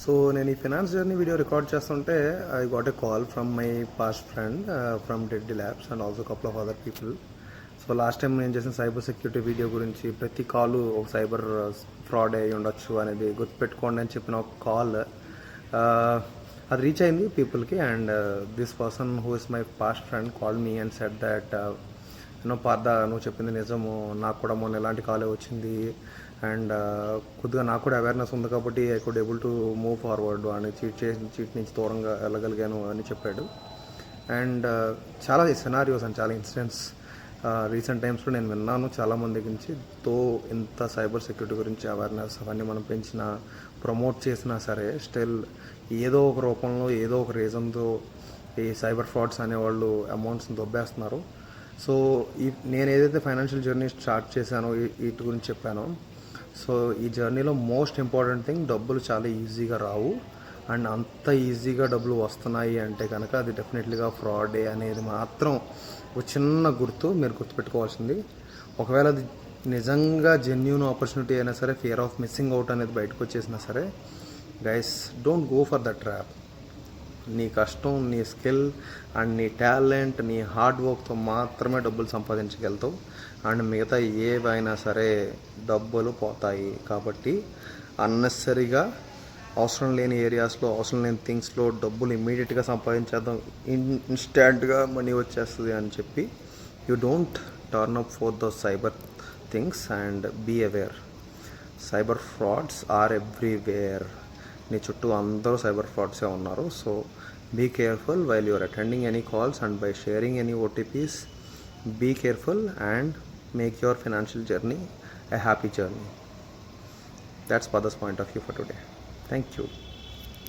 So నేను ఈ finance journey video record చేస్తుంటే I got a call from my past friend from Deddy labs and also couple of other people. So last time నేను చేసిన cyber security video గురించి ప్రతి కాలు ఒక cyber fraud అయి ఉండొచ్చు అనేది గుర్తుపెట్టుకోండి అని చెప్పిన ఒక కాల్ అది రీచ్ అయింది పీపుల్కి. And this person who is my past friend call me and said that Partha నువ్వు చెప్పింది నిజము, నాకు కూడా మొన్న ఎలాంటి కాలే వచ్చింది అండ్ కొద్దిగా నాకు కూడా అవేర్నెస్ ఉంది కాబట్టి I could able to move forward అని చీట్ నుంచి దూరంగా వెళ్ళగలిగాను అని చెప్పాడు. అండ్ చాలా సినారియోస్ అండ్ చాలా ఇన్సిడెంట్స్ రీసెంట్ టైమ్స్లో నేను విన్నాను చాలామంది దగ్గర నుంచి. ఇంత సైబర్ సెక్యూరిటీ గురించి అవేర్నెస్ అవన్నీ మనం పెంచినా ప్రమోట్ చేసినా సరే స్టిల్ ఏదో ఒక రూపంలో ఏదో ఒక రీజన్తో ఈ సైబర్ ఫ్రాడ్స్ అనేవాళ్ళు అమౌంట్స్ని దొబ్బేస్తున్నారు. సో నేను ఏదైతే ఫైనాన్షియల్ జర్నీ స్టార్ట్ చేశానో వీటి గురించి చెప్పానో, సో ఈ జర్నీలో మోస్ట్ ఇంపార్టెంట్ థింగ్ డబ్బులు చాలా ఈజీగా రావు. అండ్ అంత ఈజీగా డబ్బులు వస్తున్నాయి అంటే కనుక అది డెఫినెట్లీగా ఫ్రాడే అనేది మాత్రం ఒక చిన్న గుర్తు మీరు గుర్తుపెట్టుకోవాల్సింది. ఒకవేళ అది నిజంగా జెన్యూన్ ఆపర్చునిటీ అయినా సరే, ఫియర్ ఆఫ్ మిస్సింగ్ అవుట్ అనేది బయటకు వచ్చేసినా సరే, guys don't go for the trap. నీ కష్టం, నీ స్కిల్ అండ్ నీ టాలెంట్, నీ హార్డ్ వర్క్తో మాత్రమే డబ్బులు సంపాదించగలుగుతావు. అండ్ మిగతా ఏవైనా సరే డబ్బులు పోతాయి. కాబట్టి అన్నెసరీగా అవసరం లేని ఏరియాస్లో, అవసరం లేని థింగ్స్లో డబ్బులు ఇమ్మీడియట్గా సంపాదించేద్దాం, ఇన్స్టాంట్గా మనీ వచ్చేస్తుంది అని చెప్పి you don't turn up for the cyber things and be aware. Cyber frauds are everywhere. నీ చుట్టూ అందరూ సైబర్ ఫ్రాడ్సే ఉన్నారు. So be careful while you're attending any calls and by sharing any OTPs. Be careful and make your financial journey a happy journey. That's Padha's point of view for today. Thank you.